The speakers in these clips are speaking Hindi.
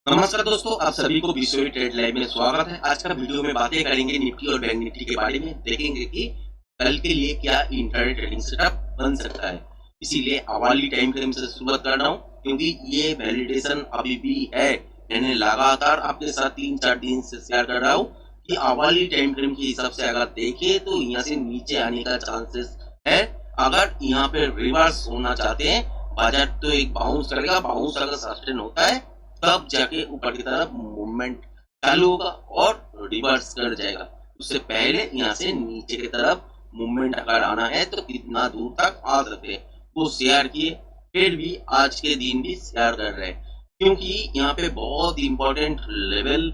नमस्कार दोस्तों, आप सभी को विश्व ट्रेड लाइव में स्वागत है। आज का वीडियो में बातें करेंगे निफ्टी और बैंक निफ्टी के बारे में। देखेंगे कि कल के लिए क्या इंट्राडे ट्रेडिंग सेटअप बन सकता है। इसीलिए आवाली टाइम फ्रेम से शुरुआत कर रहा हूँ क्योंकि ये वैलिडेशन अभी भी है। मैंने लगातार आपके साथ 3-4 दिन से शेयर कर रहा हूँ कि आवाली टाइम फ्रेम के हिसाब से अगर देखे तो यहाँ से नीचे आने का चांसेस है। अगर यहाँ पे रिवर्स होना चाहते हैं, बाजार तो एक बाउंस करेगा। बाउंस अगर सस्टेन होता है तब जाके ऊपर की तरफ मूवमेंट चालू होगा और रिवर्स कर जाएगा। उससे पहले यहाँ से नीचे की तरफ मूवमेंट अगर आना है तो कितना दूर तक आ सकते हैं वो शेयर किए। फिर भी आज के दिन भी शेयर कर रहे हैं क्योंकि यहाँ पे बहुत इंपॉर्टेंट लेवल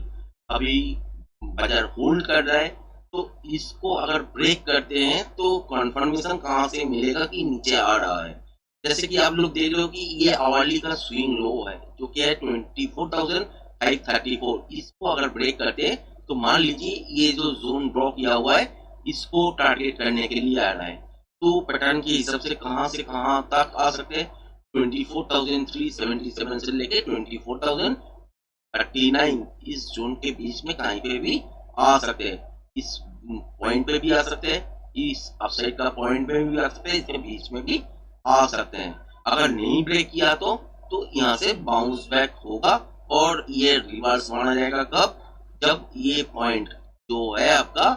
अभी बाजार होल्ड कर रहा है। तो इसको अगर ब्रेक करते हैं तो कंफर्मेशन कहाँ से मिलेगा कि नीचे आ रहा है। जैसे कि आप लोग देख रहे हो कि ये आवाली का स्विंग लो है जो कि है 24,534। इसको अगर ब्रेक करते हैं तो मान लीजिए ये जो जोन ड्रॉ किया हुआ है इसको टारगेट करने के लिए आ रहा है। तो पैटर्न के हिसाब से कहां तक आ सकते हैं, 24,377 से लेके 24,039 इस जोन के बीच में कहीं पे भी आ सकते हैं। इस पॉइंट पे भी आ सकते हैं, इस अपसाइड का पॉइंट पे भी आ सकते हैं, इसके बीच में भी आ सकते हैं। अगर नहीं ब्रेक किया तो यहाँ से बाउंस बैक होगा और ये रिवर्स माना जाएगा कब, जब ये पॉइंट जो है आपका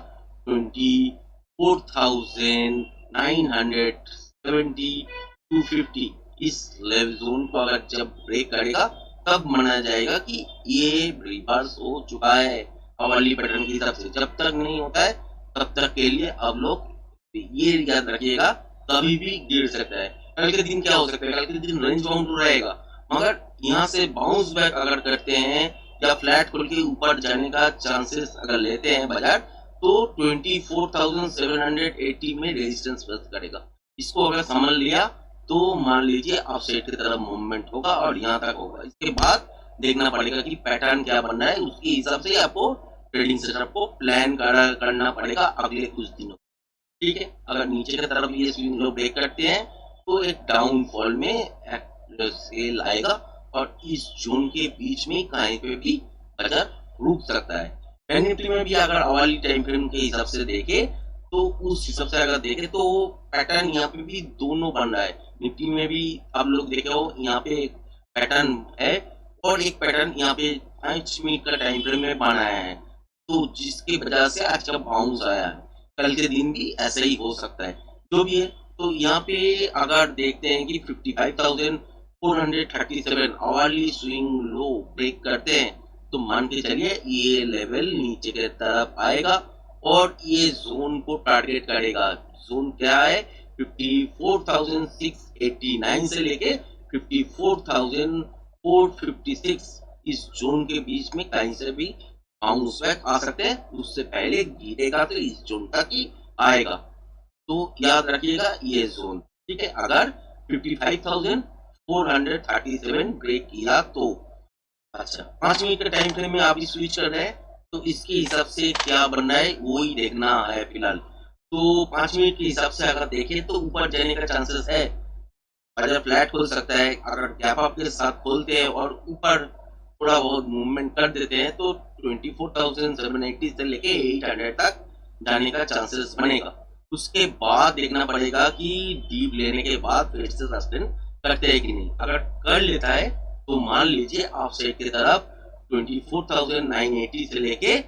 24,970 250 इस लेवल जोन को अगर जब ब्रेक करेगा तब माना जाएगा कि ये रिवर्स हो चुका है हवाली पैटर्न के हिसाब से। जब तक नहीं होता है तब तक के लिए आप लोग ये याद रखिएगा कभी भी गिर सकता है। कल के दिन क्या हो सकता है, कल के दिन रेंज बाउंड रहेगा, मगर यहाँ से बाउंस बैक अगर करते हैं या फ्लैट खोल के ऊपर जाने का चांसेस अगर लेते हैं बाजार तो 24,780 में रेजिस्टेंस फेस करेगा। इसको अगर समझ लिया तो मान लीजिए अपसाइड की तरफ मूवमेंट होगा और यहाँ तक होगा। इसके बाद देखना पड़ेगा कि पैटर्न क्या बन रहा है, उसके हिसाब से आपको ट्रेडिंग सेटअप को प्लान करना पड़ेगा अगले कुछ दिनों। ठीक है, अगर नीचे की तरफ ये स्विंग लो ब्रेक करते हैं तो एक डाउनफॉल में सेल आएगा और इस जोन के बीच में कहीं पे भी बाजार रुक सकता है। बैंक निफ्टी में भी अगर अवाली टाइम फ्रेम के हिसाब से देखे तो उस हिसाब से अगर देखे तो पैटर्न यहाँ पे भी दोनों बन रहा है। निफ्टी में भी आप लोग देखे हो यहाँ पे एक पैटर्न है और एक पैटर्न यहाँ पे 5 मिनट का टाइम फ्रेम में बनाया है, तो जिसकी वजह से आज का बाउंस आया है। कल के दिन भी ऐसा ही हो सकता है, जो भी है। तो यहाँ पे अगर देखते हैं कि 55,437 आवर्ली स्विंग लो ब्रेक करते हैं तो मान के चलिए ये लेवल नीचे की तरफ आएगा और ये जोन को टारगेट करेगा। जोन क्या है, 54,689 से लेके 54,456 इस जोन के बीच में कहीं से भी बाउंस बैक आ सकते हैं। उससे पहले गिरेगा तो इस जोन तक ही आएगा, तो याद रखिएगा ये जोन। ठीक है, अगर 55,437 ब्रेक किया तो अच्छा 5 मिनट के टाइम फ्रेम में आप स्विच कर रहे हैं तो इसके हिसाब से क्या बनना है वो ही देखना है फिलहाल। तो 5 मिनट के हिसाब से अगर देखें तो ऊपर जाने का चांसेस है, बाजार फ्लैट खोल सकता है। अगर गैप अप के साथ खोलते हैं और ऊपर थोड़ा बहुत मूवमेंट कर देते हैं तो 24,780 से लेके 800 तक जाने का चांसेस बनेगा। उसके बाद देखना पड़ेगा कि डीप लेने के बाद फिर से सस्टेन करते हैं कि नहीं। अगर कर लेता है तो मान लीजिए आप साइड की तरफ 24,980 से लेके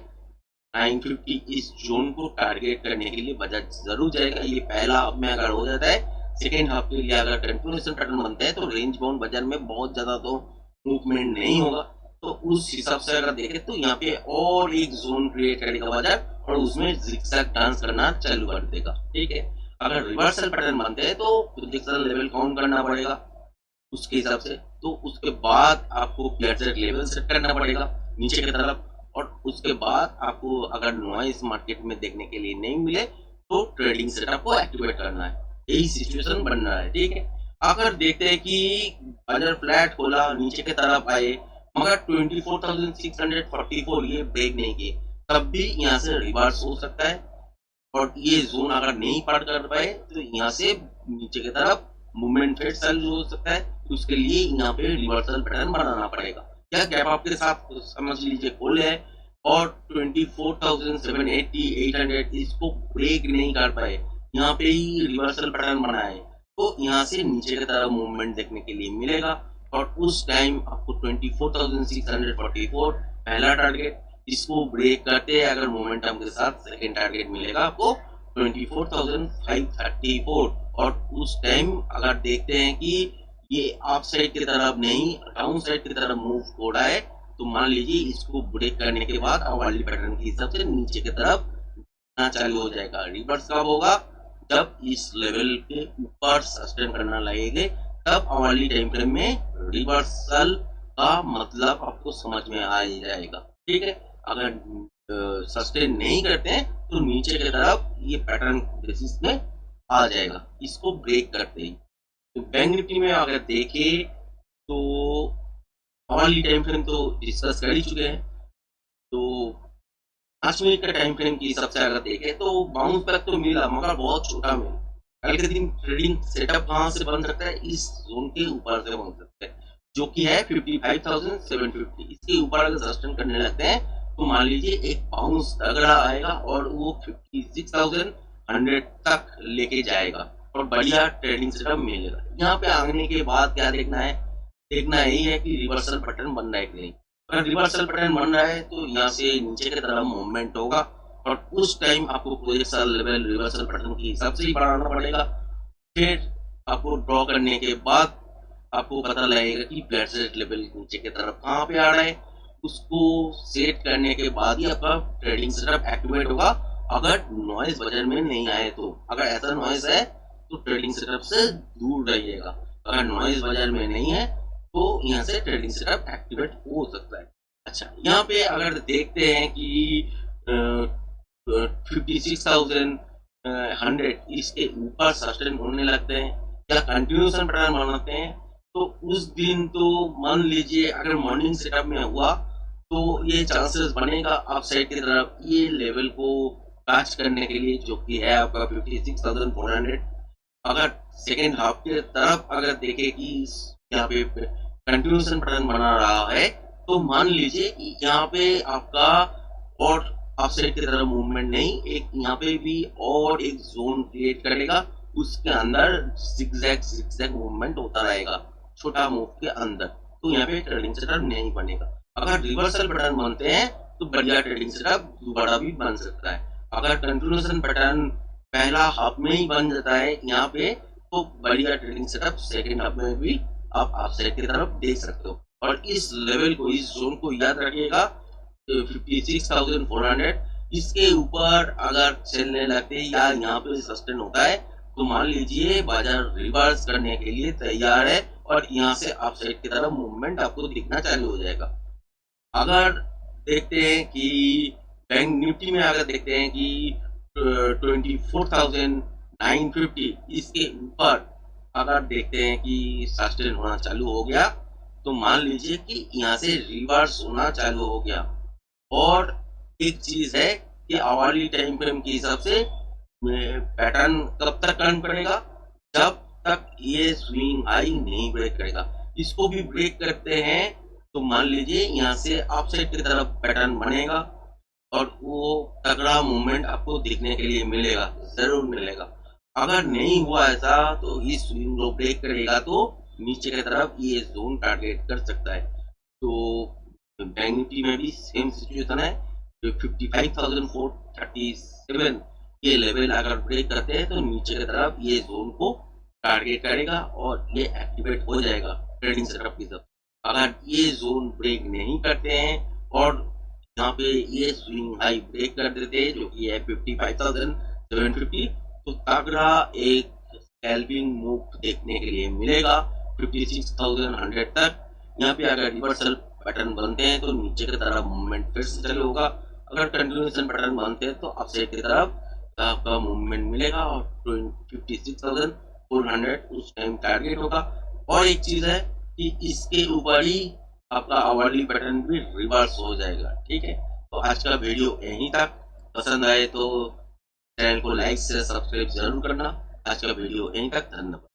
950 इस जोन को टारगेट करने के लिए बाजार जरूर जाएगा। ये पहला हाफ में अगर हो जाता है, सेकेंड हाफ के लिए अगर कंटिन्यूएशन पैटर्न बनता है तो रेंज बाउंड बाजार में बहुत ज्यादा तो मूवमेंट नहीं होगा। तो उस हिसाब से अगर देखें तो यहाँ पे और एक जोन क्रिएट करेगा बाजार और उसमें जिगजैग डांस करना चालू कर देगा। ठीक है, अगर रिवर्सल पैटर्न बनते हैं तो प्रोजेक्शन लेवल काउंट करना पड़ेगा उसके हिसाब से। तो उसके बाद आपको प्लेटसेट लेवल सेट करना पड़ेगा नीचे की तरफ और उसके बाद आपको अगर नॉइस मार्केट में देखने के लिए नहीं मिले तो ट्रेडिंग सेटअप को एक्टिवेट करना है। यही सिचुएशन बन रहा है। ठीक है, अगर देखते हैं कि बाजार फ्लैट खोला नीचे की तरफ आए मगर 24,644 ये ब्रेक नहीं किए तब भी यहाँ से रिवर्स हो सकता है और ये जोन अगर नहीं पार कर पाए तो यहाँ से नीचे की तरफ मूवमेंट फिर चालू हो सकता है। तो उसके लिए यहाँ पे रिवर्सल पैटर्न बनाना पड़ेगा। या गैप आपके साथ समझ लीजिए खोले है और 24,780 800 इसको ब्रेक नहीं कर पाए, यहाँ पे ही रिवर्सल पैटर्न बना है, तो यहाँ से नीचे की तरफ मूवमेंट देखने के लिए मिलेगा और उस टाइम आपको 24,644 पहला टारगेट, इसको ब्रेक करते हैं अगर मोमेंटम के साथ सेकेंड टारगेट मिलेगा आपको 24,534 और उस टाइम अगर देखते हैं कि ये अप साइड की तरफ नहीं डाउन साइड की तरफ मूव हो रहा है, तो मान लीजिए इसको ब्रेक करने के बाद वाली पैटर्न के हिसाब से नीचे की तरफ चालू हो जाएगा। रिवर्स कब होगा? जब इस लेवल के ऊपर सस्टेन करना लगेगा, तब वाली टाइम फ्रेम में रिवर्सल का मतलब आपको समझ में आ जाएगा। ठीक है, अगर सस्टेन नहीं करते हैं तो नीचे की तरफ ये पैटर्न बेसिस में आ जाएगा, इसको ब्रेक करते ही। तो बैंक निफ्टी में अगर देखें तो वाली टाइम फ्रेम तो डिस्कस कर ही चुके हैं, तो 5 मिनट का टाइम फ्रेम के हिसाब से अगर देखें तो बाउंस बैक तो मिला मगर बहुत छोटा मिला। कल के दिन ट्रेडिंग सेटअप कहाँ से बन सकता है? इस जोन के ऊपर से बन सकता है, जो कि है 55,750। इसके ऊपर अगर सस्टेन करने लगते हैं तो मान लीजिए एक बाउंस तगड़ा आएगा और वो 56,100 तक लेके जाएगा और बढ़िया ट्रेडिंग सेटअप मिलेगा। यहाँ पे आने के बाद क्या देखना है? देखना यही है कि रिवर्सल पैटर्न बन रहा है कि नहीं। अगर रिवर्सल पैटर्न बन रहा है तो यहाँ से नीचे की तरफ मूवमेंट होगा और उस टाइम आपको प्रोजेक्शन लेवल रिवर्सल पैटर्न के हिसाब से ही बढ़ाना पड़ेगा। फिर आपको ड्रॉ करने के बाद आपको पता लगेगा कि फ्लैट सेट लेवल नीचे की तरफ कहाँ पे आ रहा है, उसको सेट करने के बाद ही आपका ट्रेडिंग सेटअप एक्टिवेट होगा। अगर नॉइज बजट में नहीं आए तो, अगर ऐसा नॉइज है तो ट्रेडिंग सेटअप से दूर रहिएगा। अगर नॉइज बजट में नहीं है तो यहाँ से ट्रेडिंग सेटअप एक्टिवेट हो सकता है। अच्छा, यहाँ पे अगर देखते हैं कि 56,100 इसके ऊपर सस्टेन होने लगते हैं या कंटिन्यूएशन पैटर्न बनाते हैं, तो उस दिन तो मान लीजिए अगर मॉर्निंग सेटअप में हुआ तो ये चांसेस बनेगा अप साइड की तरफ ये लेवल को टच करने के लिए, जो कि है आपका 56,400। अगर सेकेंड हाफ की तरफ अगर देखे कि यहाँ पे कंटिन्यूएशन पैटर्न बना रहा है तो मान लीजिए कि यहाँ पे आपका और अपसाइड की तरफ मूवमेंट नहीं, एक यहाँ पे भी और एक जोन क्रिएट करेगा, उसके अंदर जिगजैग मूवमेंट होता रहेगा छोटा मूव के अंदर, तो यहाँ पे ट्रेडिंग सेटअप नहीं बनेगा। अगर रिवर्सल पैटर्न बनते हैं तो बढ़िया ट्रेडिंग सेटअप दोबारा भी बन सकता है। अगर कंटिन्यूएशन पैटर्न पहला हाफ में ही बन जाता है यहाँ पे, तो बढ़िया ट्रेडिंग सेटअप सेकेंड हाफ में भी आप अपसाइड की तरफ देख सकते हो। और इस लेवल को, इस जोन को याद रखिएगा, 56,400 इसके ऊपर अगर चलने लगते या यहाँ पे सस्टेन होता है तो मान लीजिए बाजार रिवर्स करने के लिए तैयार है और यहाँ से अपसाइड की तरफ मूवमेंट आपको दिखना चालू हो जाएगा। अगर देखते हैं कि बैंक निफ्टी में अगर देखते हैं कि 24,950 इसके ऊपर अगर देखते हैं कि सस्टेन होना चालू हो गया तो मान लीजिए कि यहाँ से रिवर्स होना चालू हो गया। और एक चीज है कि आवर्ली टाइम फ्रेम के हिसाब से पैटर्न कब तक टर्न करेगा? जब तक ये स्विंग हाई नहीं ब्रेक करेगा। इसको भी ब्रेक करते हैं तो मान लीजिए यहाँ से अपसाइड की तरफ पैटर्न बनेगा और वो तगड़ा मूवमेंट आपको देखने के लिए मिलेगा, जरूर मिलेगा। अगर नहीं हुआ ऐसा तो इस स्विंग को ब्रेक करेगा तो नीचे की तरफ ये जोन टारगेट कर सकता है। तो बैंक निफ्टी में भी सेम सिचुएशन है, 55,437 ये लेवल अगर ब्रेक करते हैं तो नीचे की तरफ ये जोन को टारगेट करेगा और ये एक्टिवेट हो जाएगा ट्रेडिंग सेटअप की तरफ। अगर ये जोन ब्रेक नहीं करते हैं और यहाँ पे ये स्विंग हाई ब्रेक कर देते हैं जो कि है 55,750, तो तगड़ा एक स्कैल्पिंग मूव देखने के लिए मिलेगा 56,100 तक। यहाँ पे अगर रिवर्सल पैटर्न बनते हैं तो नीचे की तरफ मूवमेंट फिर से चालू होगा। अगर कंटिन्यूएशन पैटर्न बनते हैं तो अपसाइड की तरफ आपका मूवमेंट मिलेगा और 56,400 उस टाइम टारगेट होगा। और एक चीज है कि इसके ऊपर ही आपका आवर्ली पैटर्न भी रिवर्स हो जाएगा। ठीक है, तो आज का वीडियो यहीं तक। पसंद आए तो चैनल को लाइक से सब्सक्राइब जरूर करना। आज का वीडियो यहीं तक, धन्यवाद।